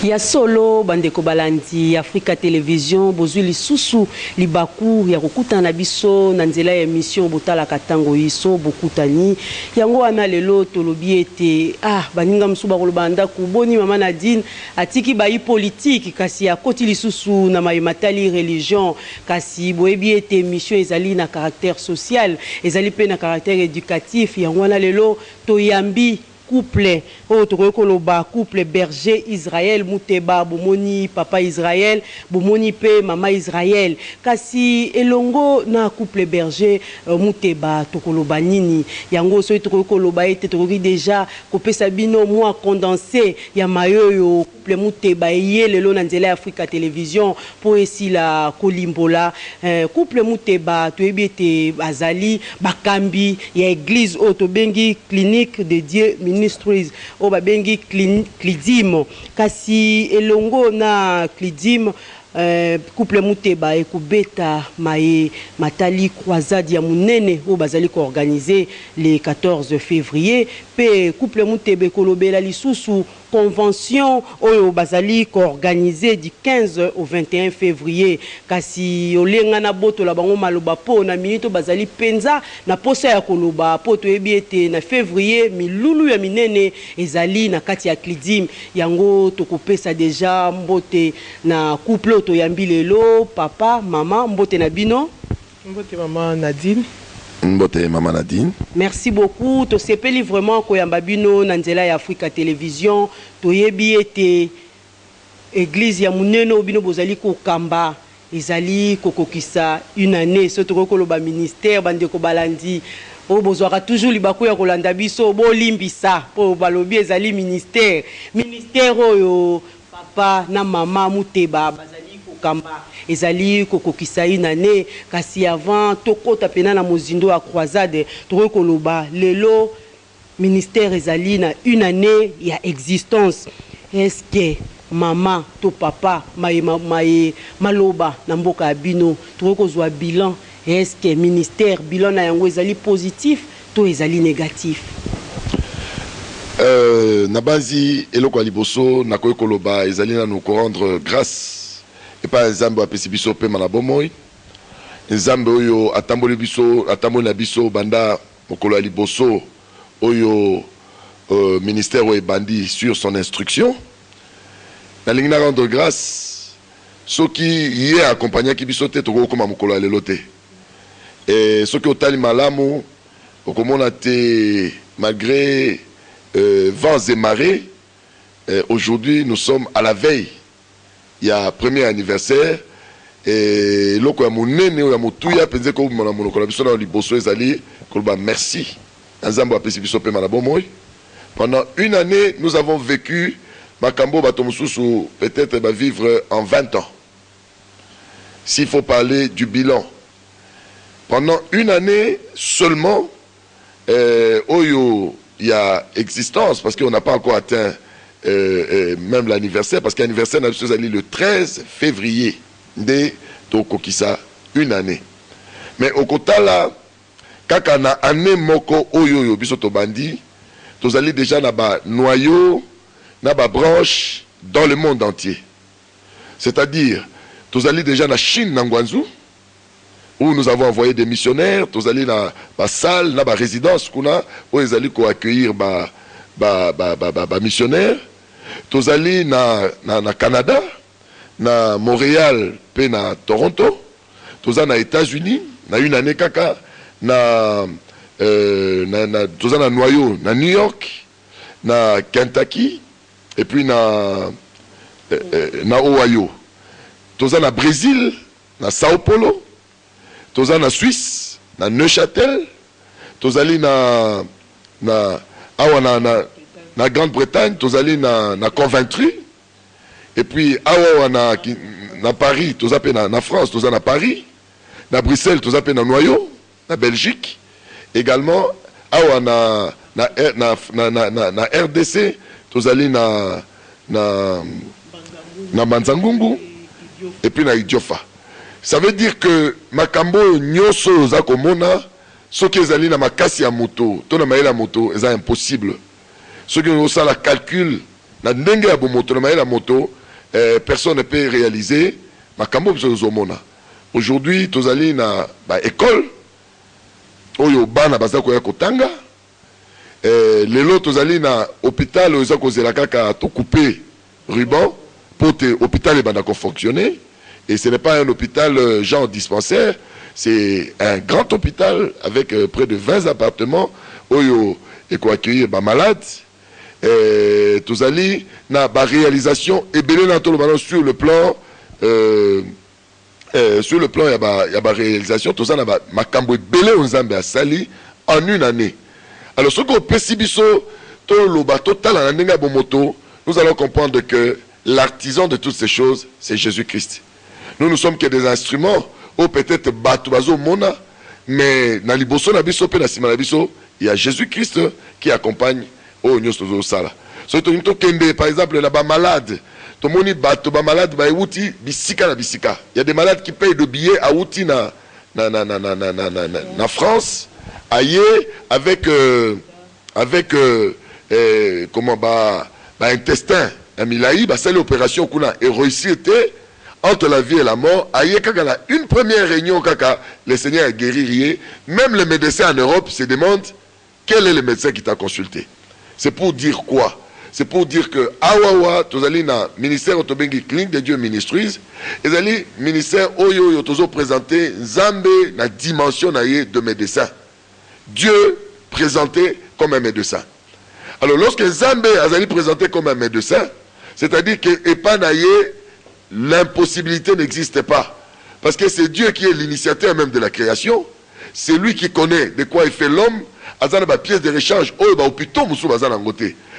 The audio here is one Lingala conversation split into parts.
Ya solo bandeko balandi Africa Television bozuli susu libaku ya kokuta na biso na nzela ya émission botala katango iso bokutani yango wana lelo tolobi ete baninga msuba kolobanda kuboni mama Nadine atiki bayi politique kasi ya koti lisusu na mayimatali religion kasi boyebi ete mission ezali na caractère social ezali pe na caractère éducatif yango wana lelo toyambi couple koloba couple berger Israël Muteba bomoni papa Israël bomoni pe mama Israël kasi elongo na couple berger Muteba tokoloba nini yango so tokoloba ete tokoki déjà kopesa bino moi condensé ya mayoyo couple Muteba ye lelo na nzela Africa Television po esila kolimbola couple Muteba toyebi ete bazali bakambi ya église otobengi clinique de Dieu Ministries o babengi Clidim kasi elongo na Clidim couple Muteba ekubeta matali croisade ya munene o bazali ko organiser le 14 février pe couple Muteba kolobela lisusu convention oyo bazali ko organiser du 15 au 21 février kasi olenga na boto la bango maloba po na minito bazali penza na posa ya koloba po toyebi ete na février milulu ya minene ezali na kati ya Clidim yango tokopesa déjà mbote na couple toyambi lelo papa mama mbote na bino mbote mama Nadine. Mbote mama Nadine. Merci beaucoup. To sepeli vraiment koyamba bino na nzela ya Africa Television. Toyebi ete église ya muneno bino bozali ko kamba ezali kokokisa une année so tokoloba ministère bandeko balandi o bozwaka toujours libaku ya kolanda biso bo limbisa po balobi ezali ministère oyo papa na mama Muteba bazali kokamba ezali kokokisa une année kasi avant tokota pena na mozindo ya croisade tokoloba lelo ministère ezali na une année ya existence. Est-ce que mama to papa maloba na mboka bino tokozwa bilan est-ce que ministère bilan na yango ezali positif to ezali négatif? Na bazi eloko liboso na koloba ezali na nous rendre grâce et pas nzambe apesi biso pe malabomoy nzambe oyo atamboli na biso banda mokolo liboso oyo ministère oyo bandi sur son instruction na lingi na rendre grâce soki ye accompagner ki biso te toko koma mokolo lelo te et soki otali malamu okomona te malgré vents et marées aujourd'hui nous sommes à la veille. Il y a premier anniversaire et loko ya munene ya mutuya penze ko mona monoko la biso na liboso ezali koloba merci nzambo apesi biso pe na bomoy. Pendant une année nous avons vécu makambo bato mususu peut-être va vivre en 20 ans s'il faut parler du bilan. Pendant une année seulement oyo il y a existence parce qu'on n'a pas encore atteint même l'anniversaire, parce qu'anniversaire le 13 février de Tokokisa, une année. Mais au Kotala, kaka na année moko oyo bisoto bandi, tous allez déjà na ba noyau, na ba branche dans le monde entier. C'est-à-dire, tous allez déjà na Chine, na Ngwanzu, où nous avons envoyé des missionnaires, tous allez na ba salle, na ba résidence, kuna, où ils allaient accueillir ba missionnaires. Tozali na Canada, na Montréal, pe na Toronto, toza na États-Unis, na une année kaka, toza na noyau, na New York, na Kentucky, et puis na Ohio. Toza na Brésil, na Sao Paulo, toza na Suisse, na Neuchâtel, tozali na Grande-Bretagne, tous allés na Coventry, et puis na Paris, tous appelés na France, tous na Paris, na Bruxelles, tous appelés na Noyau, na Belgique, également na RDC, tous allés na Manzangungu, et puis na Idiofa. Ça veut dire que makambo nyoso za komona, ce qui est allé na makasi ya moto, to na maela moto, c'est impossible. Ceux qui ont ça la calcul na ndenge ya bomoto na maye la moto personne ne peut réaliser makambo biso zomona. Aujourd'hui tozali na ba école oyo bana baza koya kotanga lelo tozali na hôpital oyo kozela kaka to couper ruban pour te hôpital bana ko fonctionner. Et ce n'est pas un hôpital genre dispensaire, c'est un grand hôpital avec près de 20 appartements oyo et quoi accueillir ba malades. Tozali na ba réalisation et belé na tolo sur le plan il y a ba réalisation tozana ba makambo belé onzambe asali en une année. Alors ce qu'on pesibiso to loba total na ndenge bomoto, nous allons comprendre que l'artisan de toutes ces choses, c'est Jésus-Christ. Nous ne sommes que des instruments, ou peut-être Batubazo Mona, mais dans Liboso, Nabiso, Penasima Nabiso, il y a Jésus-Christ qui accompagne au Nyosozo Sala. Par exemple, là-bas malade, tout le monde est malade, bisika na bisika. Il y a des malades qui payent de billets à outi na France, ailleurs, avec comment, intestin, un milaï, c'est l'opération qu'on a réussi entre la vie et la mort. Aïe, une première réunion, le Seigneur a guéri. Même les médecins en Europe se demandent quel est le médecin qui t'a consulté. C'est pour dire quoi? C'est pour dire que Awawa, tu as na ministère Otobengi Clinique de Dieu Ministries, et le ministère Oyo Yotozo présenté Zambé na dimension de médecin. Dieu présenté comme un médecin. Alors lorsque Zambé a présenté comme un médecin, c'est-à-dire que Epanaye, l'impossibilité n'existe pas. Parce que c'est Dieu qui est l'initiateur même de la création. C'est lui qui connaît de quoi il fait l'homme. Pièce de rechange.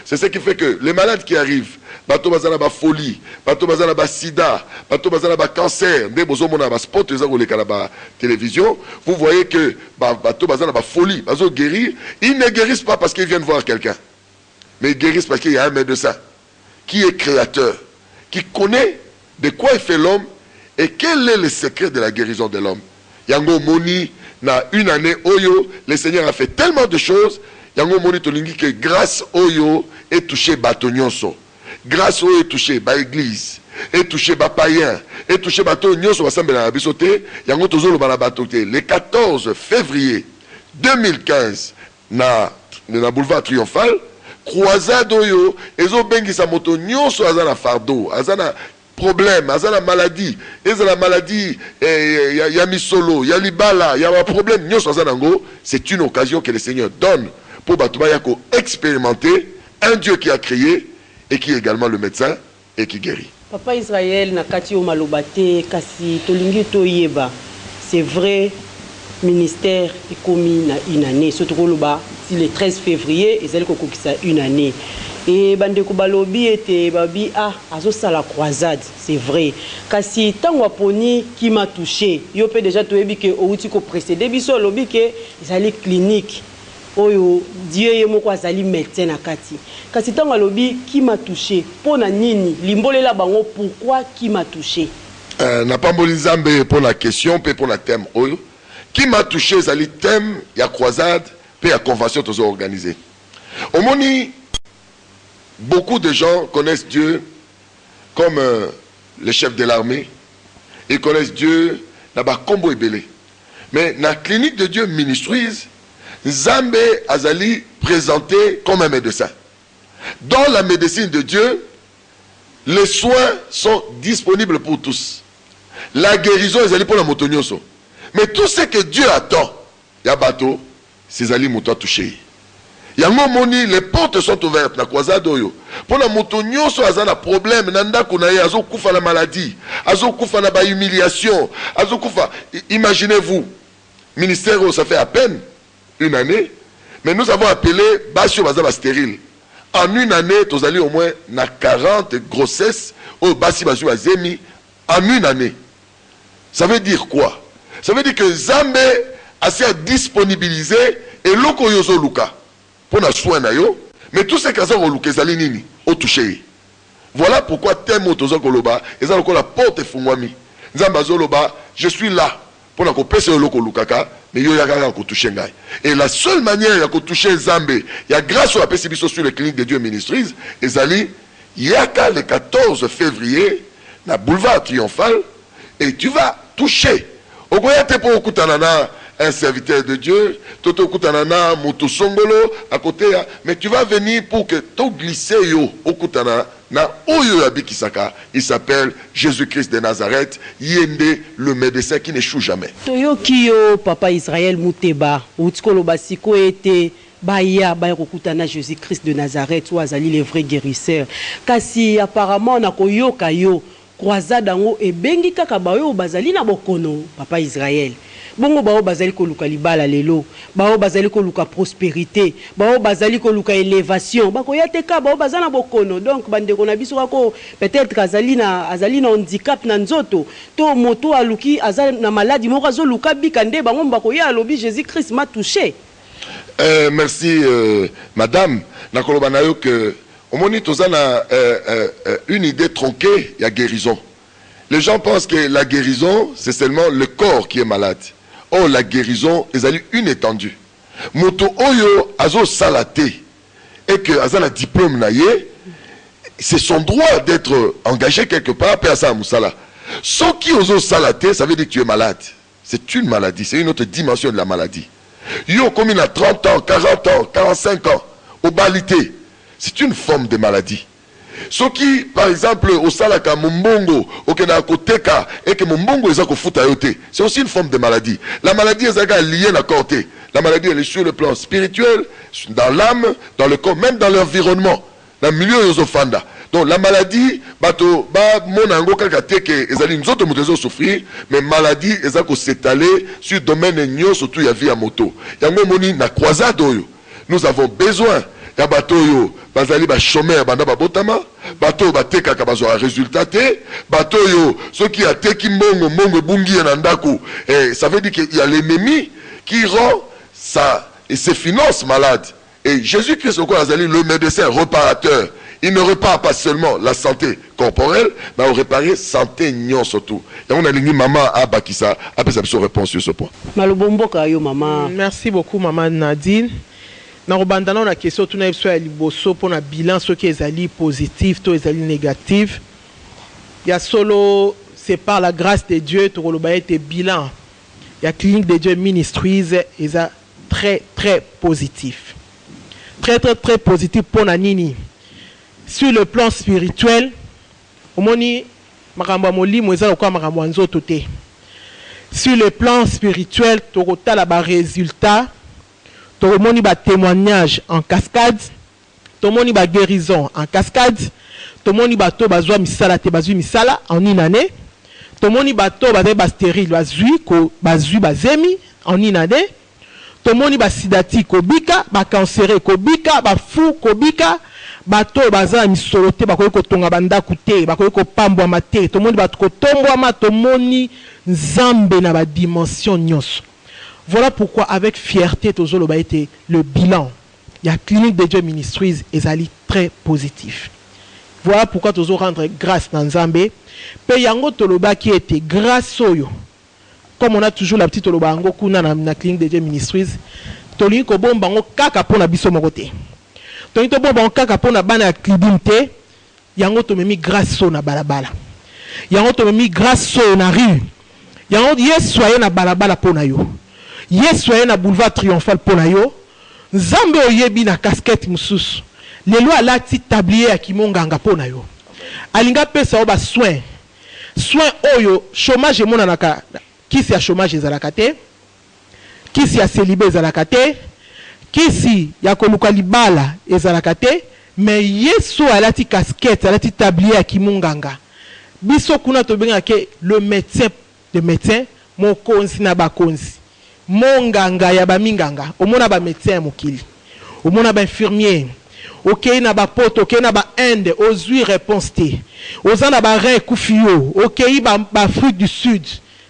C'est ce qui fait que les malades qui arrivent, bato bazana ba folie, bato bazana ba sida, bato bazana ba cancer, des bozomona ba spot ba télévision, vous voyez que bato bazana ba folie, bazo guérir, ils ne guérissent pas parce qu'ils viennent voir quelqu'un. Mais ils guérissent parce qu'il y a un médecin qui est créateur, qui connaît de quoi il fait l'homme et quel est le secret de la guérison de l'homme. Yango Moni, na une année, Oyo, le Seigneur a fait tellement de choses. Yango Moni Tolingi que grâce Oyo est touché Batonyonso. Grâce Oyo est touché ba église, est touché ba païen, est touché Batonyonso, Basambe na bisote, Yango Tozolo Balabato. Le 14 février 2015, na boulevard Triomphal, croisade Oyo, ezo bengi sa moto nyonso azana fardeau, azana problème, azana maladie, ezala maladie, ya misolo, ya libala, ya problème nyonso azana ngo, c'est une occasion que le Seigneur donne pour Batouba Yako expérimenter un Dieu qui a créé et qui est également le médecin et qui guérit. Papa Israël nakati o malobate kasi tolingi toyeba. C'est vrai, ministère est commis na une année. Surtout le 13 février, ils allaient kokokisa une année. Et bandeko balobi était babi azo sala croisade, c'est vrai. Kasi tango aponi qui m'a touché, yo peut déjà toyebi que outi ko précédé biso lobi que ils allaient clinique. Oyo Dieu ye moko azali médecin na kati. Kasi tango alobi qui m'a touché, pona nini limbolela bango pourquoi qui m'a touché. Na pamboli Nzambe pour la question pe pour la thème oyo. Qui m'a touché zali thème ya croisade pe ya convention tozo organisé. Omoni beaucoup de gens connaissent Dieu comme le chef de l'armée. Ils connaissent Dieu là-bas combo ebele. Mais dans la clinique de Dieu Ministries, Nzambe azali présenté comme un médecin. Dans la médecine de Dieu, les soins sont disponibles pour tous. La guérison est pour la motonioso. Mais tout ce que Dieu attend, il y a bateau, c'est ali mouton touché. Yango moni, les portes sont ouvertes na croisade oyo. Pour la motonioso azana problème nanda kunaye azo kufa la maladie, azo kufa na ba humiliation, azo kufa. Imaginez-vous, ministère ça fait à peine une année, mais nous avons appelé Basio Bazaba stérile. En une année, nous allons au moins na 40 grossesses au Basi Basio Azemi en une année. Ça veut dire quoi? Ça veut dire que Zambé a assez disponibilisé et loko yozo luka pour na soin na yo, mais tout ce que ça au luka zali nini au touché. Voilà pourquoi thème otozo koloba et ça la porte fungwami. Zamba zoloba, je suis là pour na ko pese loko lukaka. Et la seule manière de toucher Zambé, il y a grâce à la PCB sur les cliniques de Dieu Ministries, et Zali, yaka le 14 février na boulevard Triomphal et tu vas toucher okoyate pour okutanana un serviteur de Dieu, Toto Kutanana, Moto Songolo, à côté, mais tu vas venir pour que tu glisses yo okutana na oyo abikisaka. Il s'appelle Jésus-Christ de Nazareth, Yende, le médecin qui n'échoue jamais. Toyo kiyo papa Israël Mouteba, utkolo basiko ete baya kokutana Jésus-Christ de Nazareth ou azali le vrai guérisseur. Kasi apparemment na koyoka yo croisade ngo ebengi kaka bayo bazali na bokono papa Israël. Bongo bao bazali ko luka libala lelo, bao bazali ko luka prospérité, bao bazali ko luka élévation, bako yateka bao bazana bokono. Donc bande ko na biso ko peut-être azali na handicap na nzoto, to moto aluki azali na maladie moko zo luka bikande bango bako ya lobi Jésus-Christ m'a touché. Merci madame, nakoloba na yo que au moni tozana une idée tronquée, il y a guérison. Les gens pensent que la guérison c'est seulement le corps qui est malade. Oh, la guérison, ils ont une étendue. Moto oyo azo salaté et que azana diplôme naie, c'est son droit d'être engagé quelque part à ça musala. Sans qui ozo salaté, ça veut dire que tu es malade. C'est une maladie, c'est une autre dimension de la maladie. Yo comme il a 30 ans, 40 ans, 45 ans, obalité, c'est une forme de maladie. Ce qui, par exemple, au salaka mumbongo, au kenakoteka, et que mumbongo est yote, c'est aussi une forme de maladie. La maladie est liée à la côté. La maladie elle est sur le plan spirituel, dans l'âme, dans le corps, même dans l'environnement, dans le milieu yozofanda. Donc la maladie, bato ba monango kakate que ezali nzoto mutezo souffrir, mais maladie ezako s'étaler sur domaine nyo surtout ya vie à moto. Yango moni na croisade oyo. Nous avons besoin ya bato yo bazali ba chômeur banda ba botama bato ba teka ka bazo résultat te bato yo ceux qui a teki mbongo bungi na ndako et ça veut dire qu'il y a l'ennemi qui rend ça et ses finances malades et Jésus-Christ au azali le médecin réparateur. Il ne répare pas seulement la santé corporelle, mais il répare la santé nyon surtout. Et on a dit maman à Bakissa, après ça se réponse sur ce point. Merci beaucoup maman Nadine. Dans la question, tout le monde pour un bilan, ce qui est positif, tout est négatif. Il y a solo, c'est par la grâce de Dieu, tout le monde bilan. Il y a clinique de Dieu Ministries, et ça très très positif. Très très très positif pour Nanini. Sur le plan spirituel, sur le plan spirituel, tu as résultat. Tu as témoignage en cascade, tu as guérison en cascade, tu as misala en une année, tu as stérile en une année, tu as sidati kobika, cancéré kobika, fou kobika, bato baza misolote bakoye kotonga banda kute bakoye kopambwa mate to moni bato kotombwa ma to moni nzambe na ba dimension nyonso. Voilà pourquoi avec fierté tozolo ba été le bilan il y a clinique de Dieu Ministries ezali très positif. Voilà pourquoi tozo rendre grâce na nzambe pe yango toloba qui était grâce oyo comme on a toujours la petite toloba yango kuna na clinique de Dieu Ministries toli ko bomba ngo kaka pona biso mokote. Donc, si on a pour la clinique, il y a un grâce na balabala. Il y a un grâce na rue. Il y a un soyez na balabala pour nayo. Yes soyez na boulevard Triomphal pour nayo. Nzambe oyebi na casquette mususu. Les lois la ti tablier à kimonganga pour nayo. Alinga pesa oba soin. Soin oyo chômage mona naka. Qui c'est chômage ezalakate? Qui c'est célibé ezalakate? Kisi ya koluka libala ezalakate mais yeso alati casquette alati tablier kimunganga biso kuna to benga ke le médecin mokonzi na bakonzi monganga ya baminganga omona ba médecin mokili omona ba infirmier OK na ba poto OK na ba Inde ozui réponse te ozana ba rein kufio OK ba Afrique du Sud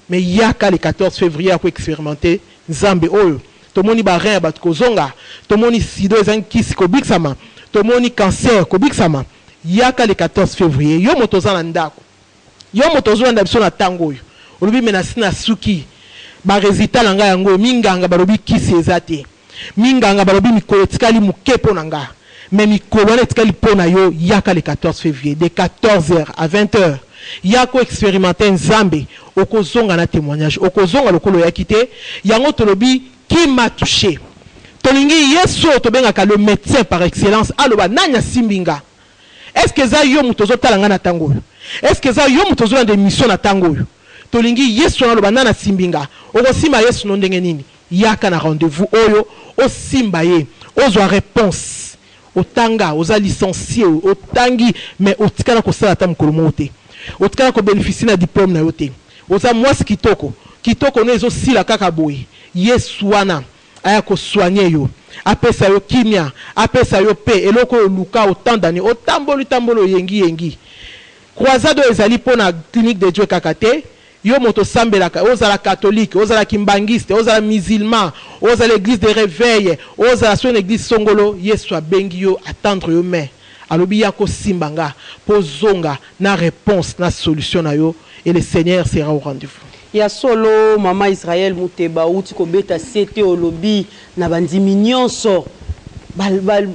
mais yaka le 14 février à expérimenter nzambe oyo tomoni ba rein bat kozonga tomoni sido ezan kisi kobiksama tomoni cancer kobiksama yaka le 14 février yo motozana ndako yo motozana biso na tango yo olobi menasi na suki ba résultat langa yango minganga balobi kisi ezate minganga balobi mikolo tikali mukepo nanga mais mikolo wana etikali pona yo yaka le 14 février de 14h à 20h yako expérimenter nzambe okozonga na témoignage okozonga lokolo ya kité yango tolobi qui m'a touché tolingi yesu tobengaka le médecin par excellence aloba nanya simbinga. Est-ce que ça yo mutozo talanga na tango? Est-ce que ça yo mutozo na de mission na tango? Tolingi yesu na loba nana simbinga okosima yesu no ndenge nini yaka na rendez-vous oyo osimba ye ozwa réponse otanga oza licencié otangi mais otikala kosala ta mokolo moko te otikala ko bénéficier na diplôme na yo te oza mwasi kitoko no ezosila kaka boye yesu wana aya kosoigner yo apesa yo kimia apesa yo pe eloko oluka autant d'années otambolo yengi croisade ezali pona clinique de Dieu kaka te yo moto sambelaka ozala catholique ozala kimbangiste ozala musulman ozala l'église de réveil ozala so une église songolo yesu abengi yo attendre yo main alobi ya ko simbanga pozonga na réponse na solution na yo et le Seigneur sera au rendez-vous. Ya solo mama Israël Muteba uti kobeta sete olobi na bandimi nyonso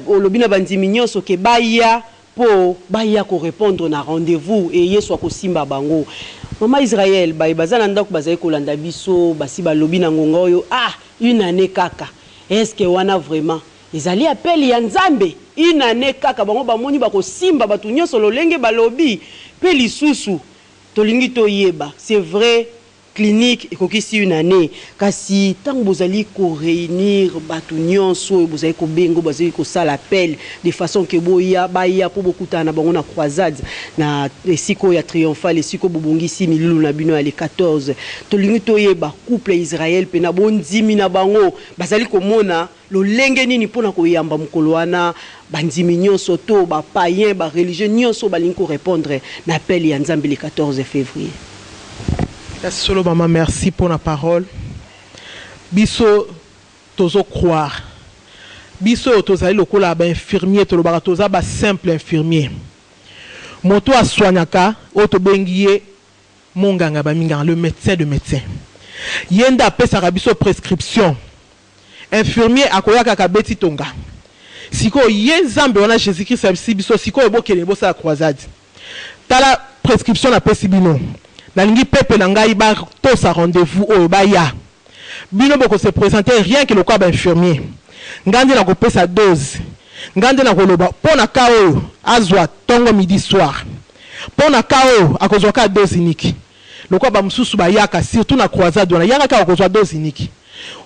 olobi na bandimi nyonso ke baya po baya ko répondre na rendez-vous et yesu akosimba bango. Mama Israël bazana ndako bazali kolanda biso basi balobi na ngonga oyo une année kaka. Est-ce que wana vraiment ezali appel ya nzambe une année kaka bango bamoni bakosimba batu nyonso lolenge balobi pe lisusu tolingi toyeba c'est vrai clinique ekokisi une année kasi tango bozali ko réunir batu nyonso bozali ko bengo bozali ko sala appel de façon que boya baya po bokuta na bango na croisade na siko ya triomphal siko bobongisi milulu na bino ya le 14 tolingi toyeba couple Israël pe na bondimi na bango bazali komona lolenge nini pona koyamba mokolo wana bandimi nyonso to ba païen ba religieux nyonso balingi ko répondre na appel ya nzambe le 14 février. Solo maman, merci pour la parole. Biso tozo croire. Biso tozali lokola ba infirmier to lobaka toza ba simple infirmier. Moto a soignaka oto bengiye monganga ba minganga le médecin de médecin. Yenda pesa biso prescription. Infirmier akoyaka ka beti tonga. Siko yenzambe wana Jésus-Christ abisi biso siko ebokele bosa la croisade. Tala prescription na pesibino. Nalingi pepe na ngai ba to sa rendez-vous o ba ya bino boko se présenter rien que le corps infirmier ngande na ko pesa dose ngande na ko loba pona kao azwa tongo midi soir pona kao akozwa ka dose unique le corps ba mususu ba yaka surtout na croisade na yaka ka akozwa dose unique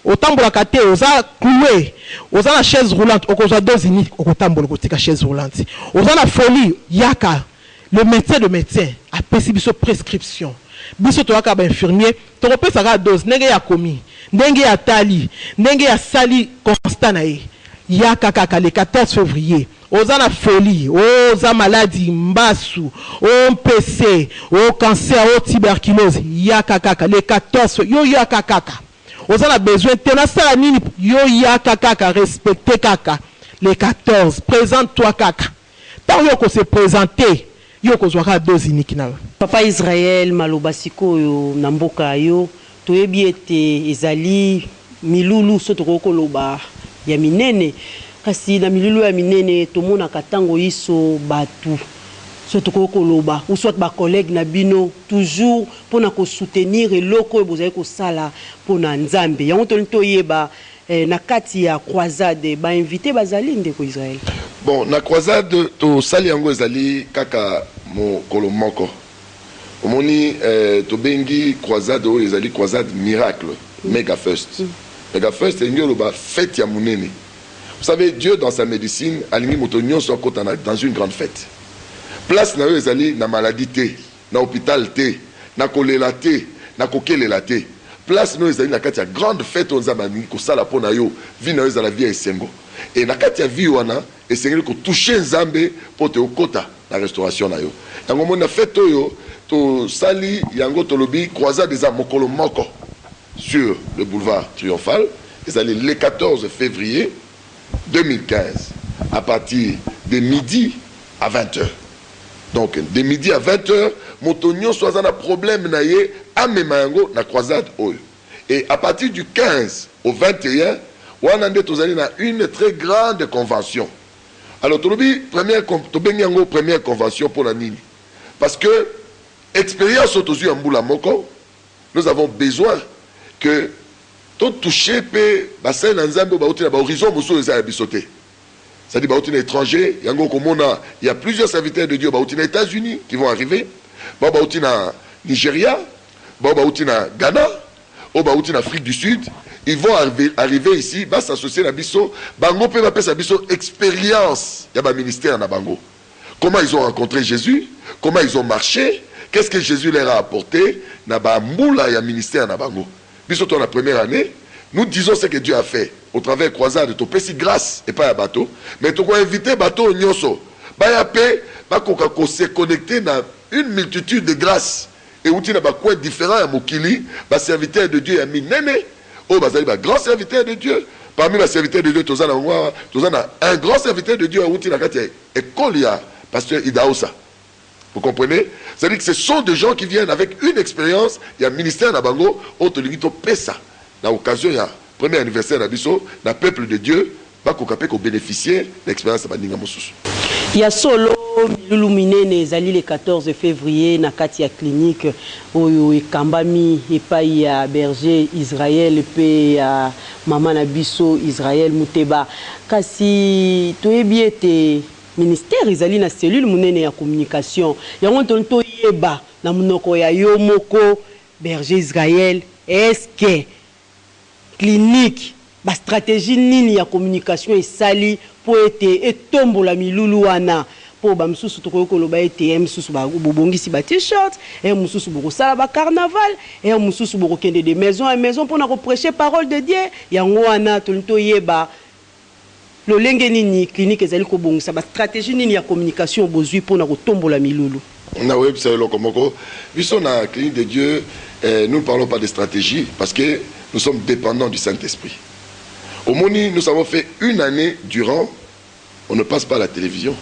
otambola kate oza cloué oza na chaise roulante okozwa dose unique okotambola kotika chaise roulante oza na folie yaka. Le médecin de médecin a payé biso prescription. Biso to aka ba infirmier, to ko pesa ka dose ndenge ya komi, ndenge ya tali, ndenge ya sali constant na ye. Ya kaka le 14 février. Oza na folie, oza maladie mbasu, o PC, o cancer, o tuberculose, ya kaka le 14 yo ya kaka. Oza na besoin tena sala nini yo ya kaka respecter kaka le 14. Présente-toi kaka. Tant yo ko se présenter yoko zwaka dose unique na papa Israël maloba sikoyo na mboka yo toyebi ete ezali milulu soto kokoloba ya minene kasi na milulu ya minene tomona katango iso batu soto kokoloba ou soit ba collègue na bino toujours pona ko soutenir eloko bozali ko sala pona nzambe yango toyeba na kati ya croisade ba invité bazali ndeko Israël. Bon, na croisade to sali yango ezali kaka mo kolomoko. Omoni to bengi croisade o ezali croisade miracle, Mega First. Mega First est une fête ya munene. Vous savez, Dieu dans sa médecine alingi moto nyonso kotana dans une grande fête. Place na yo ezali na maladie te, na hôpital te, na kolela te, na kokelela te. Place no ezali na kati ya grande fête on zabani ko sala pona yo, vi na yo ezala vie esengo. Et na kati ya vie wana esengeli ko toucher nzambe po te okota la restauration na yo. Yango mona fête oyo to sali yango tolobi croisade des mokolo moko sur le boulevard Triomphal, ezali le 14 février 2015 à partir de midi à 20h. Donc de midi à 20h, motonio soit un problème na ye amema yango na croisade oyo. Et à partir du 15 au 21, on a une très grande convention. Alors, première convention pour la Nini. Parce que, expérience autour en Boula Moko, nous avons besoin que tout toucher pe bassin l'ensemble horizon musu les abisoté. C'est-à-dire baouti étranger, il y a plusieurs serviteurs de Dieu baouti aux États-Unis qui vont arriver, baouti na Nigeria, baouti na Ghana, baouti na Afrique du Sud, ils vont arriver ici, va s'associer à biso, bango peut appeler sa biso expérience, il y a un ministère na bango. Comment ils ont rencontré Jésus, comment ils ont marché, qu'est-ce que Jésus leur a apporté, na ba moula ya ministère na bango. Biso dans la première année, nous disons ce que Dieu a fait au travers croisade de ton petit grâce et pas à bateau, mais tu vas inviter bateau nyoso. Ba ya paix, ba ko se connecter dans une multitude de grâces et où tu n'as pas quoi différent à Mokili, ba serviteur de Dieu a mis néné. Oh ba zali ba grand serviteur de Dieu. Parmi les serviteurs de Dieu, tu as un grand serviteur de Dieu à Outi Nakati école ya pasteur Idaosa. Vous comprenez? C'est-à-dire que ce sont des gens qui viennent avec une expérience. Il y a un ministère Nabango, on te dit pesa. Dans l'occasion, il y a premier anniversaire d'Abisso, dans le peuple de Dieu, va qu'on bénéficier de l'expérience de Baninga Moussous. Il y a solo Milulumine Nezali le 14 février na kati ya clinique oyo ekambami epai ya berger Israël pe ya mama na biso Israël Muteba kasi toyebi ete ministère ezali na cellule munene ya communication yango tonto yeba na munoko ya yo moko berger Israël est-ce que clinique ba stratégie nini ya communication esali po ete etombola milulu wana po ba msusu tokoko loba ete msusu ba bobongisi ba t-shirt msusu boko sala ba carnaval msusu boko kende de maison à maison pour na ko prêcher parole de Dieu yango wana tonto yeba lo lenge nini clinique ezali ko bongisa ba stratégie nini ya communication bozui pour na ko tombola milulu na web c'est le komoko biso na clinique de Dieu nous ne parlons pas de stratégie parce que nous sommes dépendants du Saint-Esprit. Au Moni, nous avons fait une année durant, on ne passe pas à la télévision.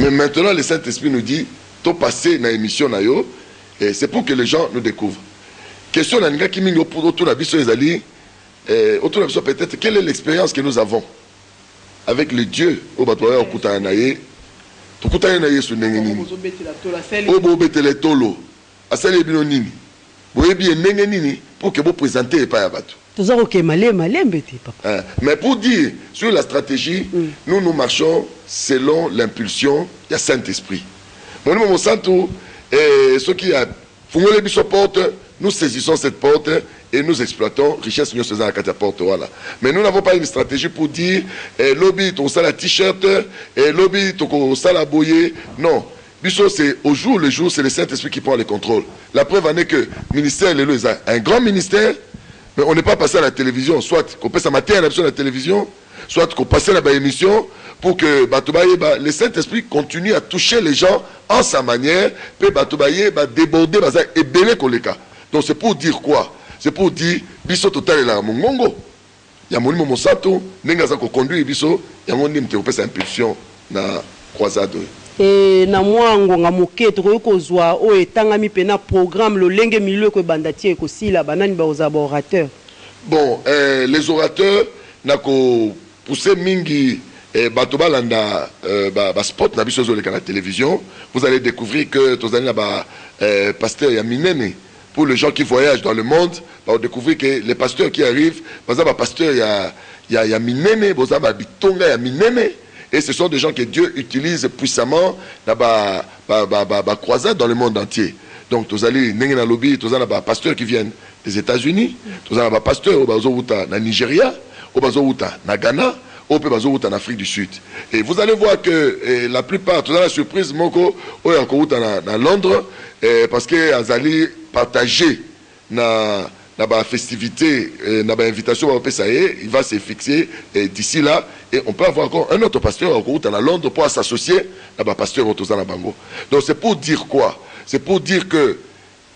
Mais maintenant, le Saint-Esprit nous dit, tout passé dans l'émission, et c'est pour que les gens nous découvrent. Question d'Anga qui m'a autour de la biso ezali, autour de la biso peut-être, quelle est l'expérience que nous avons avec le Dieu au Batoya au Koutanaye, tout Koutanaye sur Nengenini, au Bobetele Tolo, à Salé Binonini, vous bien Nengenini, pour que vous présentez pas à Batou. Mais pour dire sur la stratégie, nous marchons selon l'impulsion du Saint-Esprit. Ce qui a fondé les porte, nous saisissons cette porte et nous exploitons richesse nous faisons à la porte. Voilà. Mais nous n'avons pas une stratégie pour dire lobby ton sale t-shirt et lobby ton sale boyer. Non. C'est au jour le jour, c'est le Saint-Esprit qui prend le contrôle. La preuve en est que le ministère est un grand ministère. Mais on n'est pas passé à la télévision, soit qu'on passe à matin à la télévision, soit qu'on passe à l'émission pour que le Saint-Esprit continue à toucher les gens en sa manière, puis déborder et belé koleka. Donc c'est pour dire quoi? C'est pour dire biso total la mongongo. Il y a mon mosato, nengaza ko conduire biso, il y a mon nimte opesa impulsion na croisade. Et na mwango nga moke to ko zwa o etangami pena programme lo lenge milieu ko bandati ko sila banani ba aux orateurs. Bon, les orateurs na ko pousser mingi bato balanda ba spot na biso zo le la télévision, vous allez découvrir que tozali na ba pasteur ya minene pour les gens qui voyagent dans le monde, va découvrir que les pasteurs qui arrivent, baza ba pasteur ya minene, baza ba bitonga ya minene. Et ce sont des gens que Dieu utilise puissamment dans la croisade dans le monde entier. Donc, tous allez dans lobby, tous allez pasteurs qui viennent des États-Unis, tous allez pasteurs au Nigeria, au Ghana, au en Afrique du Sud. Et vous allez voir que la plupart, tous la surprise, Moko, au Londres, parce que Azali partagé dans la festivité, dans l'invitation, il va se fixer d'ici là. Et on peut avoir encore un autre pasteur à Londres pour s'associer à un pasteur à Bango. Donc c'est pour dire quoi? C'est pour dire que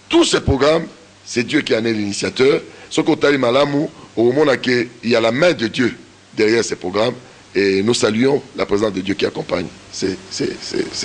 tous ces programmes, c'est Dieu qui en est l'initiateur. Ce qu'on t'a dit malamu, au moment où il y a la main de Dieu derrière ces programmes. Et nous saluons la présence de Dieu qui accompagne ces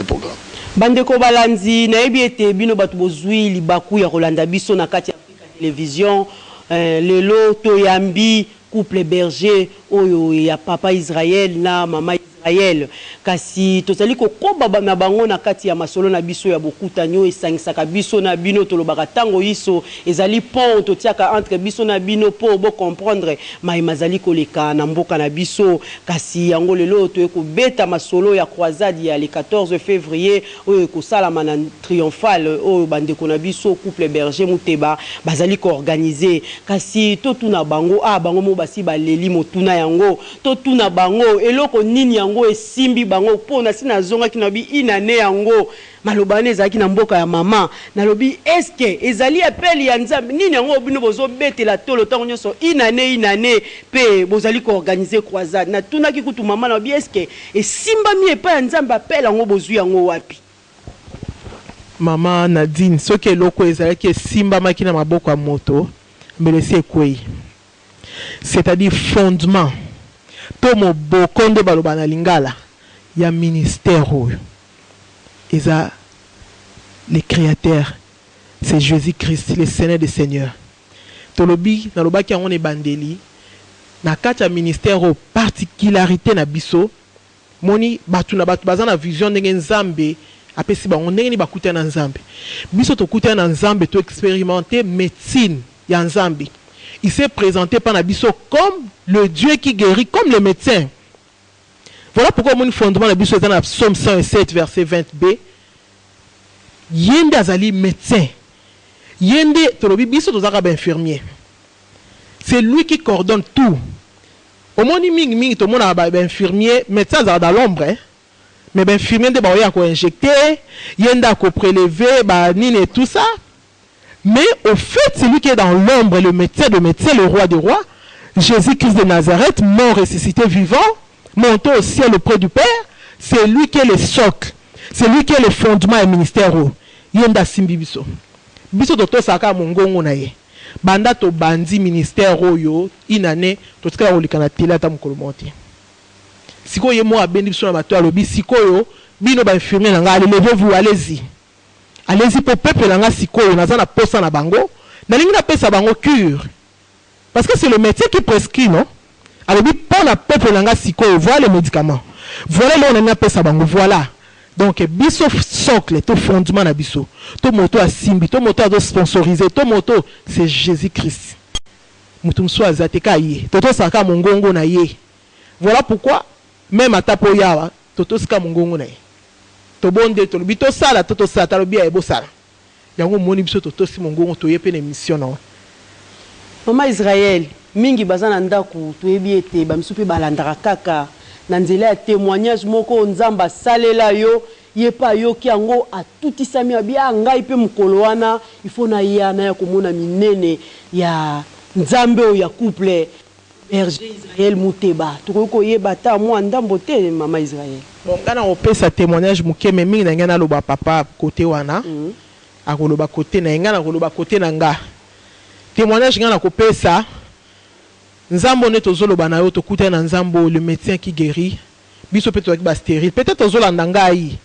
programmes. Bandeko Balanzi, naebi ete bino batu bozui libaku ya Rolanda biso na kati ya télévision, lelo toyambi couple berger oyo ya papa Israël na mama Israël Israël kasi tozali kokoba na bango na kati ya masolo na biso ya bokutanyo esangisaka biso na bino tolobaka tango iso ezali pont totiaka entre biso na bino po bo comprendre mai mazali koleka na mboka na biso kasi yango lelo toyeko beta masolo ya croisade ya le 14 février oyo kosalama na triomphal oyo bandeko na biso couple Berger Muteba bazali ko organiser kasi totuna bango bango mo basi baleli motuna yango totuna bango eloko nini yango esimbi bango pona sina zonga kinabi inane yango malobane ezaki na mboka ya mama nalobi eske ezali appel ya nzambe nini yango bino bozo betela tolo tango nyoso inane pe bozali ko organiser croisade na tunaki kutu mama nalobi eske esimba mi epa ya nzambe appel yango bozu yango wapi Mama Nadine soki eloko ezalaki esimba maki na maboko ya moto mbelesi ekwei c'est-à-dire fondement to moboko nde baloba na lingala ya ministère oyo eza le créateur c'est Jésus-Christ le Seigneur des Seigneurs tolobi nalobaki yango ne bandeli na kati ya ministère o particularité na biso moni batu na batu baza na vision ndenge nzambe apesi bango ndenge ni bakuta na nzambe biso tokuta na nzambe to expérimenter médecine ya nzambe. Il s'est présenté par Nabiso comme le Dieu qui guérit, comme le médecin. Voilà pourquoi mon fondement Nabiso est dans Psaume 107, verset 20b. Yende azali médecin. Yende tolobi biso tozaka infirmier. C'est lui qui coordonne tout. Au moins ming tout le monde a infirmier, médecin dans l'ombre. Mais infirmier de ba ko injecter, yenda ko prélever, ba nini et tout ça. Mais au fait, c'est lui qui est dans l'ombre, le médecin de médecins, le roi des rois, Jésus-Christ de Nazareth, mort, ressuscité, vivant, monté au ciel auprès du Père, c'est lui qui est le socle, c'est lui qui est le fondement et ministère. Yenda simbi biso. Biso docteur Saka Mongongo naye. Banda to bandi ministère oyo, inane, to tika olikana tela ta mukolo monti. Siko ye mo abendi biso na bato alobi siko yo, bino ba infirmier na nga, levez-vous, allez-y. Allez-y pour peuple nanga sikoyo naza na posa na bango na lingi na pesa bango cure parce que c'est le médecin qui prescrit non alors dit pour la peuple nanga sikoyo voilà les médicaments voilà là on a pesa bango voilà donc biso socle to fondement na biso to moto a simbi to moto a sponsorisé to moto c'est Jésus-Christ mutum so azateka ye toto saka mongongo na ye voilà pourquoi même atapo yawa toto saka mongongo na ye tobonde tolobi to sala toto sala talobi ebo sala yango moni biso toto si mongongo toyepe na mission na Mama Israël mingi bazana ndaku toyebi ete ba misupe balandaka kaka na nzela ya témoignage moko nzamba salela yo yepa yo ki yango atutisami abia ngai pe mukolo wana il faut na yana ya komona minene ya nzambe o ya couple Berger Israël Muteba toko yeba ta mo ndambo te Mama Israël. Bon, quand on peut sa témoignage muke mais mingi na ngana loba papa côté wana akoloba côté na ngana akoloba côté na nga témoignage ngana ko pesa nzambo ne tozoloba na yo tokuta na nzambo le médecin qui guérit biso peut être ba stérile peut-être tozolanda ngai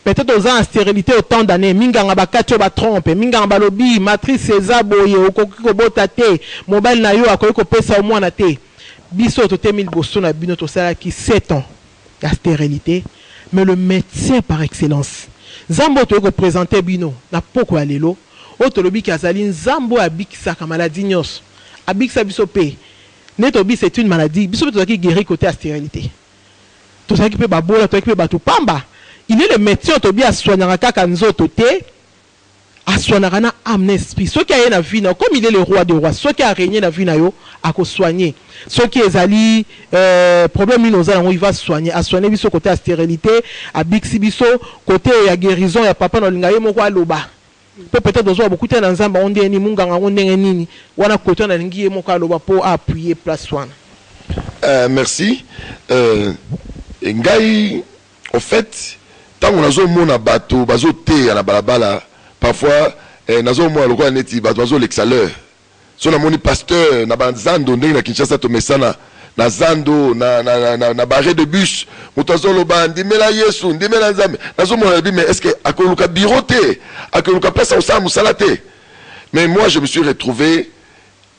peut-être aux en stérilité autant d'années minga nga bakatio ba trompe minga nga lobi matrice eza boye okoki ko botate mobile na yo akoki ko pesa au moins na te biso to 2000 bosso na bino to sala ki 7 ans la stérilité, mais le médecin par excellence. Zambo to ko présenter bino na poko alelo, otolobi ki azali nzambo abikisa ka maladie nyos. Abikisa biso pe. Netobi c'est une maladie, biso to ki guéri côté la stérilité. To sa ki pe babola, to ki pe batu pamba. Il est le médecin to bi aswanaka kaka nzoto te. Aswanaka na âme esprit. Ce qui a na vie na comme il est le roi des rois, ce qui a régné na vie na yo a ko soigner. Ce qui est ali problème il va soigner à soigner biso côté la stérilité à bixi biso côté ya guérison ya papa no linga ye moko aloba peut-être dozo beaucoup na nzamba on ndeni munga ngo ndenge nini wana côté na lingi ye moko aloba pour appuyer place wana. Merci ngai au fait tant on azo mona bato bazo te na balabala parfois nazo mona lokwa neti bato bazo l'exhaleur. So na moni pasteur na banzando ndenge na Kinshasa to mesana na zando na barré de bus mutazolo bandi mela Yesu ndimela nzambe nazo mona bi mais est-ce que akoluka biroté akoluka place au samu salate mais moi je me suis retrouvé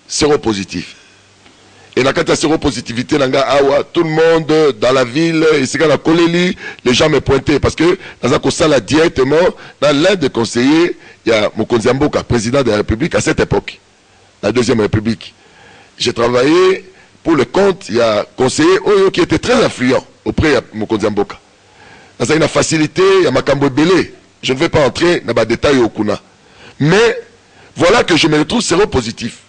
séropositif Et dans la séropositivité, tout le monde dans la ville, ici dans la Koleli, les gens me pointaient parce que dans ça directement, dans l'un des conseillers, il y a Mokonzi Mboka, président de la République à cette époque, la Deuxième République. J'ai travaillé pour le compte, il y a un conseiller qui était très influent auprès de Mokonzi Mboka. Dans une facilité, il y a Makambo Belé. Je ne vais pas entrer dans les détails au Kuna. Mais voilà que je me retrouve séropositif.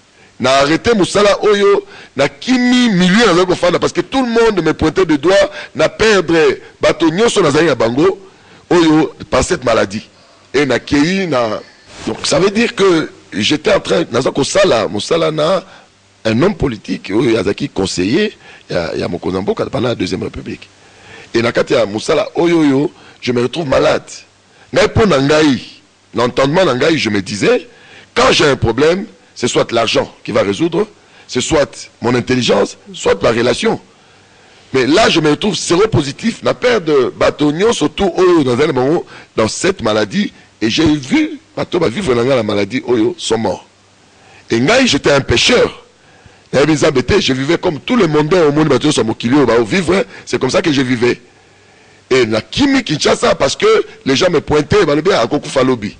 Na arrêté Moussala Oyo, na kimi milieu parce que tout le monde me pointait de doigt, na perdre bateau nyonso na zaya bango, Oyo par cette maladie. Et na kei na. Donc ça veut dire que j'étais en train, Moussala na un homme politique, Oyo Yazaki conseiller, il y a Mokonzambo pendant la Deuxième République. Et na kati ya Moussala Oyo, je me retrouve malade. Ngai po nangai, l'entendement nangai, je me disais, quand j'ai un problème, c'est soit l'argent qui va résoudre, c'est soit mon intelligence, soit ma relation. Mais là, je me retrouve séropositif, n'a peur de bâtonnion, surtout dans un moment, dans cette maladie, et j'ai vu, bateau va vivre dans la maladie, sont morts. Et là, j'étais un pécheur. Je vivais comme tout le monde au monde, vivre, c'est comme ça que je vivais. Et la Kimi Kinshasa, parce que les gens me pointaient, à Kokufa Lobby,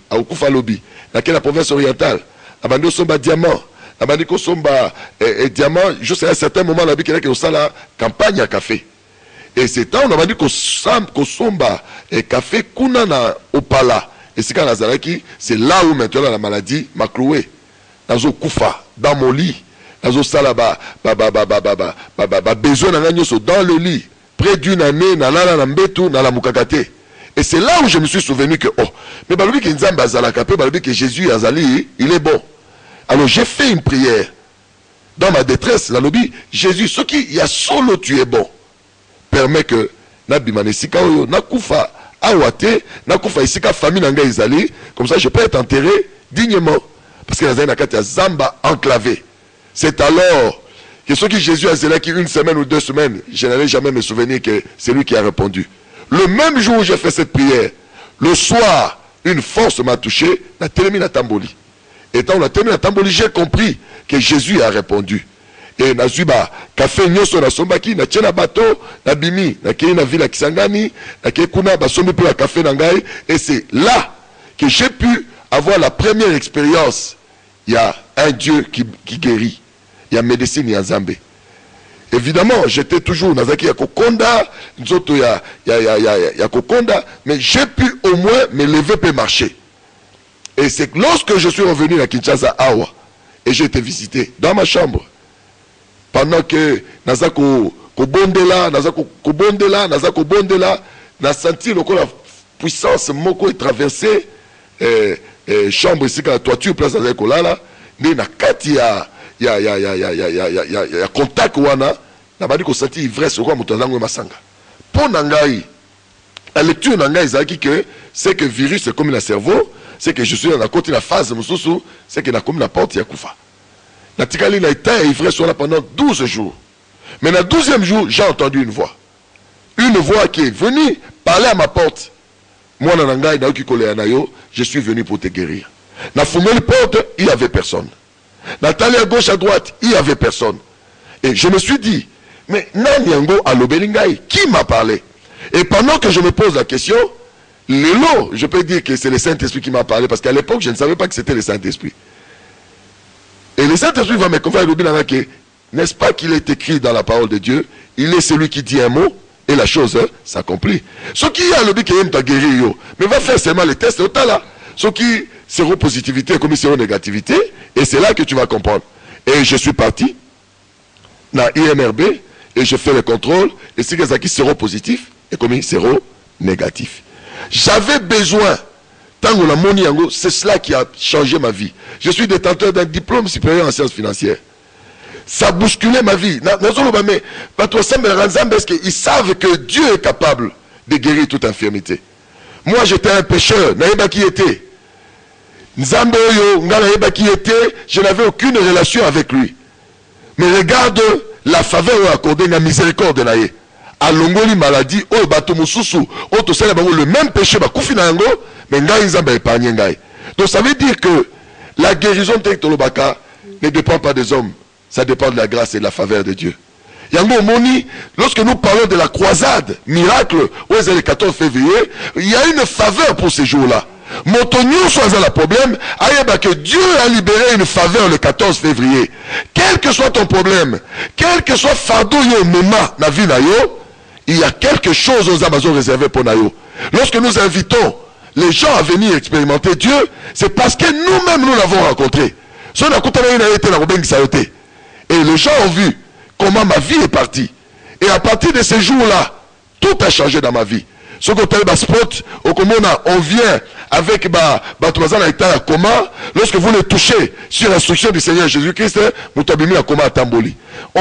dans la province orientale. Abandi somba diamant, abandi ko somba diamant, juste à un certain moment la bikela que ça la campagne à café. Et c'est temps on abandi ko somba café kuna na opala. Et c'est quand Nazaraki, c'est là où maintenant la maladie m'a cloué. Nazo kufa dans mon lit. Nazo sala besoin na nyoso dans le lit. Près d'une année na la mbetu na la mukakate. Et c'est là où je me suis souvenu que, mais balobi ki nzamba azala kapé, balobi que Jésus azali, il est bon. Alors j'ai fait une prière. Dans ma détresse, la lobby, Jésus, ce qui y a solo tu es bon, permet que, nabimane sika oyo, nakufa awate, nakufa isika famille nanga izali, comme ça je peux être enterré dignement. Parce que nazali nakati ya zamba enclavé. C'est alors que ce qui Jésus a zélé qui une semaine ou 2 semaines, je n'allais jamais me souvenir que c'est lui qui a répondu. Le même jour où j'ai fait cette prière, le soir, une force m'a touché, la terminé la tamboli. Et quand on a terminé la tamboli, j'ai compris que Jésus a répondu. Et Nazuba, café nyoso na sombaki, na tchena bateau, na bimi, na kei na ville à Kisangani, na kei kuna, basombi pour la café nangai. Et c'est là que j'ai pu avoir la première expérience. Il y a un Dieu qui guérit. Il y a médecine, il y a Zambé. Évidemment, j'étais toujours dans un Kokonda, Kokonda, mais j'ai pu au moins me lever et marcher. Et c'est lorsque je suis revenu à Kinshasa, Awa, et j'ai été visité dans ma chambre, pendant que Nazako Kobondela, n'a senti la puissance moko est traversée, chambre ici, la toiture, place à Zekolala, mais na katia. Il y a contact wana na badi ko senti ivresse kwa mutazango masanga pour nangai la lecture nangai zaki que c'est que virus c'est comme le cerveau, c'est que je suis dans la côté la phase mususu, c'est que na comme la porte ya kufa na tikali na été ivresse wana pendant 12 jours. Mais le 12e jour, j'ai entendu une voix qui est venue parler à ma porte. Moi nangai na okikole na yo, je suis venu pour te guérir. Na fumeli porte, il y avait personne. Nathalie à gauche à droite, il n'y avait personne. Et je me suis dit, mais Nanyango à l'Obelingaï, qui m'a parlé? Et pendant que je me pose la question, Lélo, je peux dire que c'est le Saint-Esprit qui m'a parlé, parce qu'à l'époque, je ne savais pas que c'était le Saint-Esprit. Et le Saint-Esprit va me confier à l'Obelingaï, n'est-ce pas qu'il est écrit dans la parole de Dieu, il est celui qui dit un mot, et la chose s'accomplit. Ce qui a l'Obelingaï qui aime ta guérir, mais va faire seulement les tests, au là. Ce qui séropositivité comme séronégativité, et c'est là que tu vas comprendre. Et je suis parti dans IMRB et je fais le contrôle, et c'est que qui séropositif et comme séronégatif. J'avais besoin, tant la moni yango, c'est cela qui a changé ma vie. Je suis détenteur d'un diplôme supérieur en sciences financières. Ça bousculait ma vie. Ils savent que Dieu est capable de guérir toute infirmité. Moi j'étais un pécheur, naïba qui était. Nzambe oyo, ngana qui était, je n'avais aucune relation avec lui. Mais regarde la faveur accordée, la miséricorde naïe. A longoli maladie, oh bato mususu, oh to sala bango le même péché, ba kufi na yango, mais ngai nzambe épargne ngai. Donc ça veut dire que la guérison de Tolobaka ne dépend pas des hommes. ça dépend de la grâce et de la faveur de Dieu. Yango Moni, lorsque nous parlons de la croisade, miracle, où est le 14 février, il y a une faveur pour ces jours-là. Montonio soit le problème, que Dieu a libéré une faveur le 14 février. Quel que soit ton problème, quel que soit fardeau yo mema na vie na yo, il y a quelque chose aux Amazones réservé pour nayo. Lorsque nous invitons les gens à venir expérimenter Dieu, c'est parce que nous-mêmes nous l'avons rencontré. Et les gens ont vu comment ma vie est partie. Et à partir de ces jours-là, tout a changé dans ma vie. Ce qu'on appelle spot, on vient avec lorsque vous le touchez sur l'instruction du Seigneur Jésus-Christ, on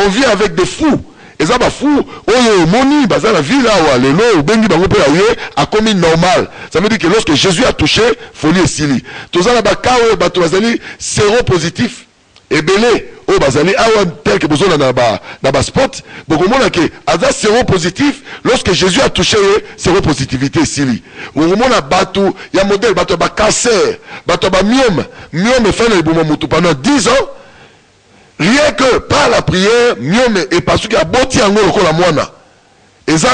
vient avec des fous. Et ça va fou, moni, la vie là, ou bengi bango pe a commis normal. Ça veut dire que lorsque Jésus a touché, folie et sili. Tout ça là, séropositif. Et belé, bazali, tel que besoin dans spot, beaucoup de monde qui a séropositif, lorsque Jésus a touché, séropositivité sili. Ou au monde a battu, il y a un modèle, battu cancer, battu myome fait le boumou pendant 10 ans. Rien que par la prière, myome et parce qu'il y a botti en gros la moana. Et ça,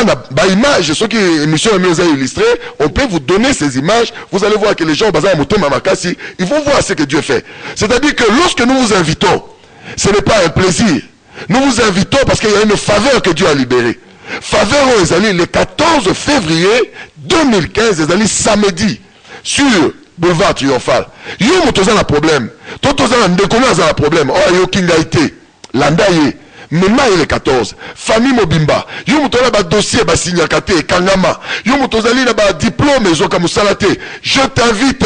image, ceux qui émission mieux illustré, on peut vous donner ces images. Vous allez voir que les gens, ils vont voir ce que Dieu fait. C'est-à-dire que lorsque nous vous invitons, ce n'est pas un plaisir. Nous vous invitons parce qu'il y a une faveur que Dieu a libérée. Faveur aux Ezali, le 14 février 2015, Ezali samedi, sur Boulevard Triomphal. Yo motoza na problème. Totoza na ndekona za na problème. Oh yo kingaité. Landaye. Maintenant il est 14. Famille Mobimba. Yo motoza ba dossier ba signakate kangama. Yo motoza li na ba diplôme ezoka musalate. Je t'invite.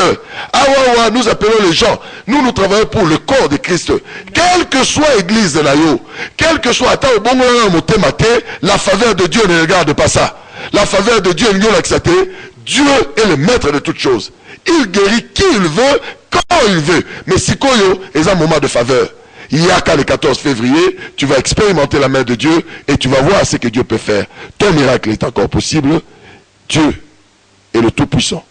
Awawa, nous appelons les gens. Nous travaillons pour le corps de Christ. Quelle que soit l'église de Nayo, quelle que soit ata bongo na motemate, la faveur de Dieu ne regarde pas ça. La faveur de Dieu n'est l'accepté. Dieu est le maître de toutes choses. Il guérit qui il veut, quand il veut. Mais si Koyo est un moment de faveur, il y a qu'à le 14 février, tu vas expérimenter la main de Dieu et tu vas voir ce que Dieu peut faire. Ton miracle est encore possible. Dieu est le Tout-Puissant.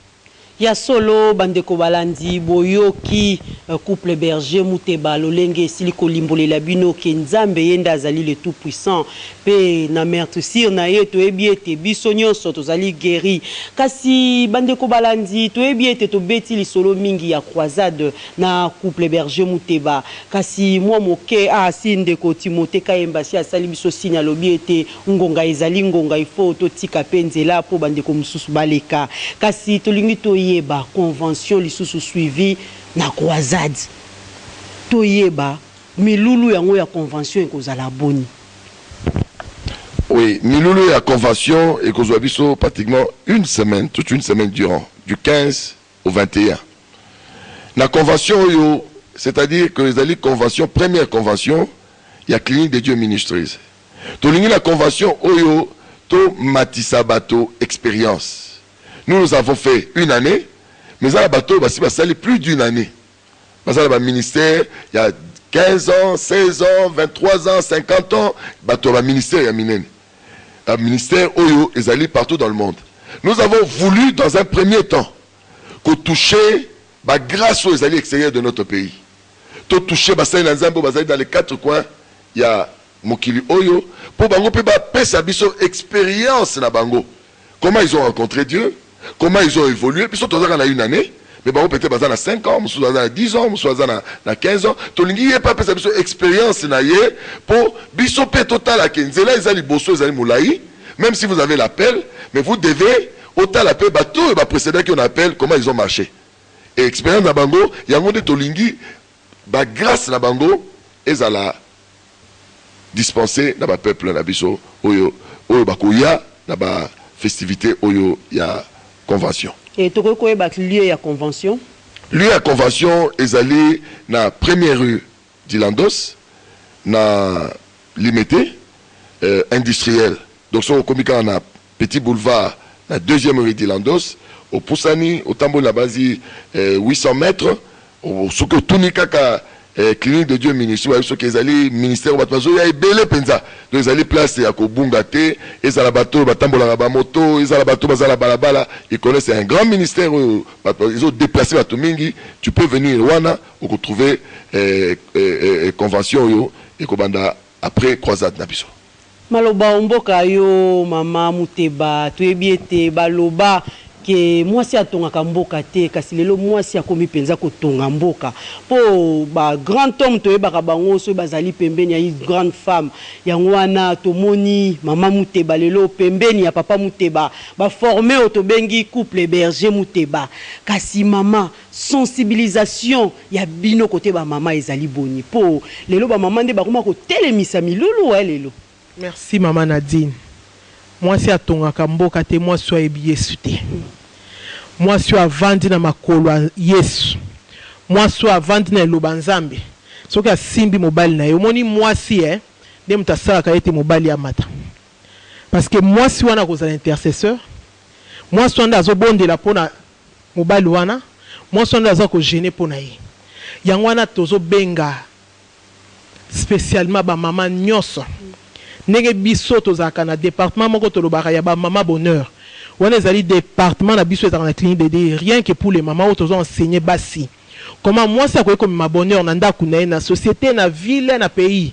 Ya solo bandeko balandi boyoki couple berger muteba lolenge siliko limbolela bino ke nzambe yenda azali le tout puissant pe na mertusir na ye to ebiete biso nyonso tozali guéri kasi bandeko balandi to ebiete to beti lisolo mingi ya croisade na couple berger muteba kasi mwa moke si ndeko Timothée Kayemba si asali biso sinya lobiete ngonga ezali ngonga ifo to tika penzela po bandeko mususu baleka kasi tolingi to yeba convention lisusu suivi na croisade to yeba milulu yango ya convention ekozala boni. Oui, milulu ya convention ekozwa biso pratiquement une semaine, toute une semaine durant, du 15 au 21. La convention yo, c'est-à-dire que les alliés convention, première convention, il y a clinique de Dieu Ministries. To lingi la convention oyo to matisa bateau expérience. Nous avons fait une année, mais à la bateau, ça allait plus d'une année. Parce que le ministère, il y a 15 ans, 16 ans, 23 ans, 50 ans, le ministère, il y a minen. Le ministère, Oyo, ils allaient partout dans le monde. Nous avons voulu, dans un premier temps, que toucher, grâce aux alliés extérieurs de notre pays. To toucher, dans les 4 coins, il y a Mokili Oyo, pour Bango, pour expérience na Bango. Comment ils ont rencontré Dieu? Comment ils ont évolué? Puis surtout dans une année, mais bon, peut-être dans 5 ans, dans 10 ans, dans 15 ans. Tu n'as pas expérience pour bisopé total à Kenzela, ils allaient bosser, ils allaient moulaï. Même si vous avez l'appel, mais vous devez autant l'appel bateau et précédent qu'on appelle comment ils ont marché. Et expérience na bango, il y a un monde tolingi, grâce na bango, ils allaient dispenser dans le peuple na biso, oyo bakoya, na festivité oyo ya convention. Et tu connais lieu ya convention? Lieu ya convention est allé dans la première rue d'Ilandos, dans Limité, industriel. Donc, si on a un petit boulevard, la deuxième rue d'Ilandos, au Poussani, au Tambo la base 800 mètres, au Souko Tunikaka, clinique de Dieu ministère ce qu'ils allaient ministère bato ya ebele penza donc ils allaient place ya kobunga te ezala bato batambola ba moto ezala bato bazala balabala ils connaissent un grand ministère ils ont déplacé bato mingi tu peux venir wana ou trouver convention yo et kobanda après croisade na biso maloba mboka yo mama Muteba toyebi ete baloba que moi si atongaka mboka te kasi lelo moi si akomi penza kotonga mboka po ba grand homme toyebaka bango so bazali pembeni ya une grande femme yango wana tomoni mama Muteba lelo pembeni ya papa Muteba ba formé otobengi couple berger Muteba kasi mama sensibilisation ya bino côté ba mama ezali boni po lelo ba mama nde bakoma ko telemisa milulu wa lelo. Merci maman Nadine. Moi si atongaka mboka te moi so ebi Yesu te. Moi si avandi na makolo Yesu. Moi so avandi na eloba Nzambe. Soki asimbi mobali na yo moni moi si nde mutasalaka ete mobali ya mata. Parce que moi si wana kozala intercesseur. Moi si wana azobondela pona mobali wana. Moi si wana aza ko gêner pona ye. Yango wana tozo benga spécialement ba maman nyonso. Nenge biso tozaka na département moko tolobaka ya ba mama bonheur. On est allé département na biso dans la clinique de rien que pour les mamans autres ont enseigné basi. Comment moi ça comme ma bonheur na ndaku na société na ville na pays.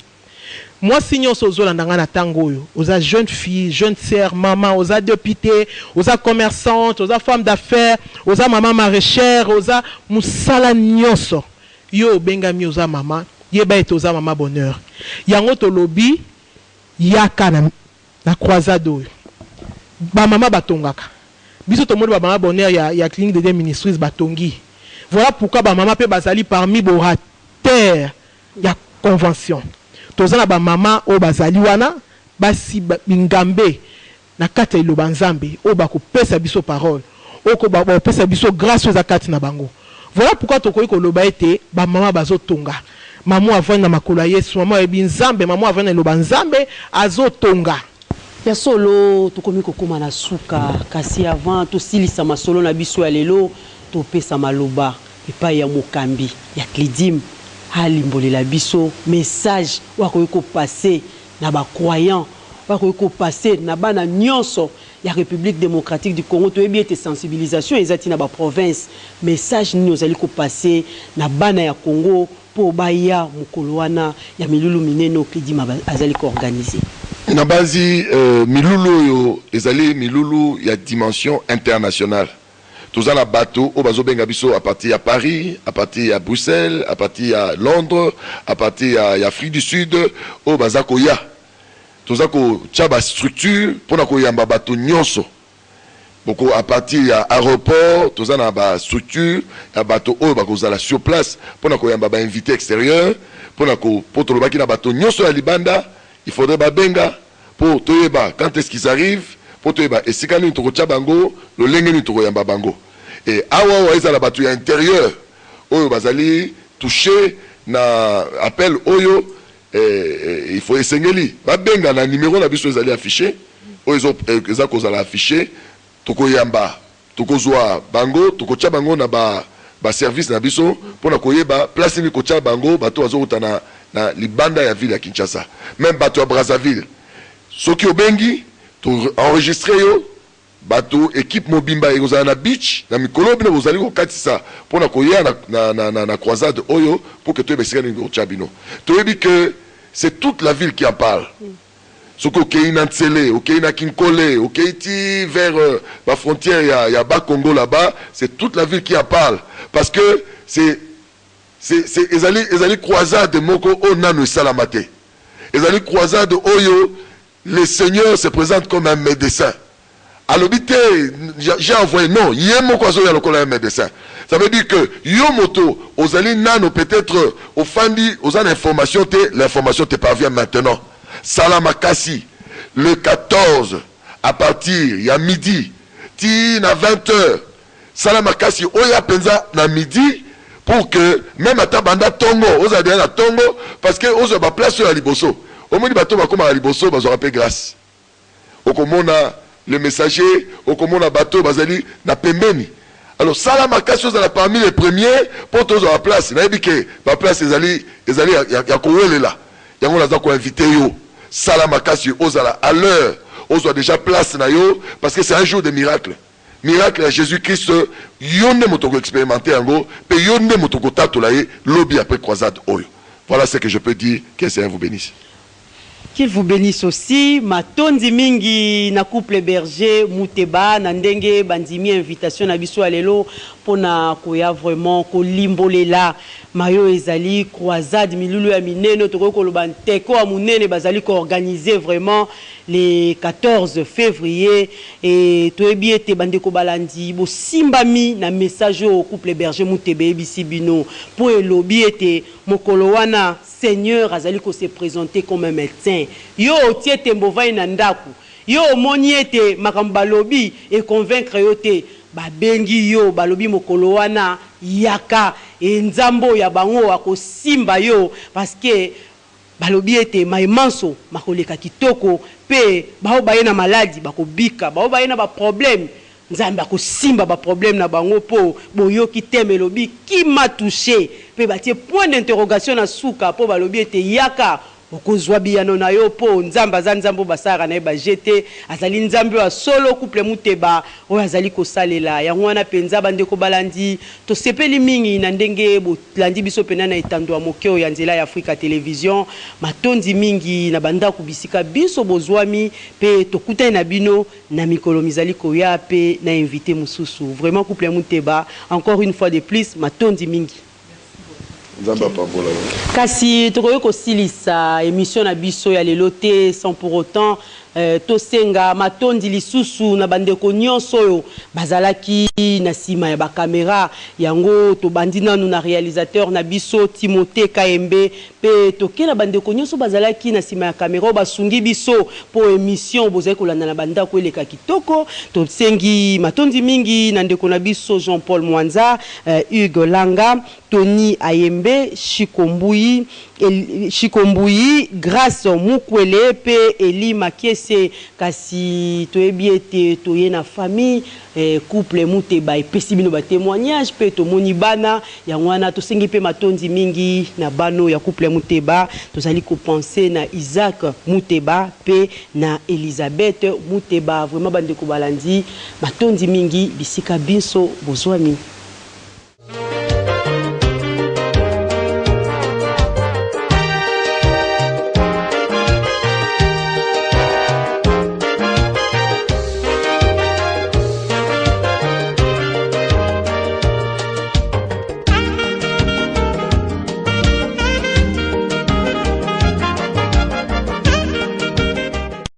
Moi signons sozo na ndanga na tango yo. Aux jeunes filles, jeunes sœurs, maman, aux députés, aux commerçantes, aux femmes d'affaires, aux maman maraîchères, aux musala nyonso. Yo benga mi aux maman, yeba et aux maman bonheur. Yango to lobby yaka na croisade oyo ba mama batongaka biso to moni ba mama bonheur ya clinique de ministries batongi voilà pourquoi ba mama pe bazali parmi borateur ya convention tozana ba mama o bazali wana basi bingambe na kata iloba Nzambe o ba ko pesa biso parole o ko ba pesa biso grâce aux akati na bango voilà pourquoi to koyi ko loba ete ba mama bazotonga maman avant na makolo Yesu maman ebi Nzambe maman avant na loba Nzambe azotonga ya solo tokomi kokoma na suka kasi avant to silisa masolo na biso ya lelo to pesa maloba epai ya mokambi ya Klidim alimbolela biso message wa ko passer na ba croyant wa ko passer na bana nyonso ya République démocratique du Congo to ebi ete sensibilisation ezati na ba province message ni ozali ko passer na bana ya Congo pour baya mukolo wana ya milulu minene Klidim azali ko organiser na bazi milulu yo ezali milulu ya dimension internationale tozala bateau au bazo benga biso à partir à Paris à partir à Bruxelles à partir à Londres à partir à Afrique du Sud au bazako ya tozako chaba structure pona ko yamba bateau nyonso beaucoup à partir à aéroport tozana ba structure ya bateau au bakozala sur place pona ko yamba ba invité extérieur pona ko potolobaki na bateau nyonso ya libanda. Il faudrait babenga pour toyeba quand est-ce qu'ils arrivent pour toyeba et si quand nous toko chabango le lenge nous toko yamba bango et awa wa ezala batu ya intérieur oyo bazali toucher na appel oyo il faut esengeli babenga na numéro na biso ezali affiché oyo eza kozala affiché toko yamba toko zwa bango toko chabango na ba service na biso pona koyeba place ni ko chabango bato azokutana na libanda ya ville ya Kinshasa même bato ya Brazzaville soki obengi to enregistrer yo bato équipe mobimba ekozala na beach na mikolo bino bozali ko katisa pona koya na croisade oyo pour que to besika ni ko chabino to yebi que c'est toute la ville qui en parle soki okei na Ntsele okei na Kinkole okei ti vers la frontière ya bas Congo là-bas c'est toute la ville qui en parle parce que c'est ezali croisade moko o nano salamate ezali croisade oyo le Seigneur se présente comme un médecin alobite j'ai envoyé non yemoko azo ya lokola un médecin ça veut dire que yomoto ozali nano peut-être ofandi ozana information te l'information te parvient maintenant Salamakasi le 14 à partir ya midi ti na 20h Salamakasi oya penza na midi pour que même à Tabanda Tongo, aux adhérents à Tongo, parce que aux ba place sur la Liboso. Au moins, bateau va comme à Liboso, bah, aura grâce. Au commun le messager, au commun bateau, bazali na pembeni. Alors sala makasi ozala parmi les premiers pour tous la place nayebi ke ba place ezali ya kowelela yango naza ko inviter yo sala makasi ozala à l'heure ozwa déjà place na yo parce que c'est un jour de miracle à Jésus-Christ yonde motoko expérimenter yango pe yonde motoko tatola ye lobby après croisade oyo. Voilà ce que je peux dire. Que Seigneur vous bénisse. Qu'il vous bénisse aussi. Matondi mingi na couple berger Muteba na ndenge bandimi invitation na biso alelo pona koya vraiment ko limbolela mayo ezali croisade milulu ya mineno toko koloba nteko ya munene bazali ko organiser vraiment le 14 février et toyebi ete bandeko balandi bo simbami na message au couple berger Mutebe bisi bino po elobi ete mokolo wana Seigneur azali ko se présenter comme un médecin yo tiete mbovai na ndaku yo moni ete makamba lobi et convaincre yo te babengi yo balobi mokolo wana yaka nzambo ya bango akosimba yo parce que balobi ete maimanso makoleka kitoko pe bao baye na maladie bakobika bao baye na ba problème nzambe akosimba ba problème na bango po boyoki teme lobi qui m'a touché pe batie point d'interrogation na suka po balobi ete yaka okozwa biyano na yo po nzamba za nzambo basara na ba jeté azali nzambe wa solo couple Muteba oyo azali kosalela yango wana penza bandeko balandi to sepeli mingi na ndenge bolandi biso pena na etando mokeo ya nzela ya Africa Télévision matondi mingi na banda kubisika biso bozwami pe tokutana na bino na mikolo mizali koya pe na invité mususu vraiment couple Muteba encore une fois de plus matondi mingi. Kasi tokoyo kosilisa émission na biso ya lelote sans pour autant tosenga matondi lisusu na bandeko nyonso oyo bazalaki na sima ya ba caméra yango to bandina nous na réalisateur na biso Timothée Kaembe pe toke na bandeko nyonso bazalaki na sima ya caméra basungi biso po émission bozali kolanda na banda ko eleka kitoko to sengi matondi mingi na ndeko na biso Jean-Paul Mwanza Hugues Langa Tony Ayembe Shikombuyi Grâce Mukwele pe Eli Makese kasi toyebi ete toye na famille couple Muteba epesi bino ba témoignage pe to moni bana yango wana to sengi pe matondi mingi na bano ya couple Muteba tozali ko penser na Isaac Muteba pe na Elizabeth Muteba vraiment bandeko balandi matondi mingi bisika biso bozwami.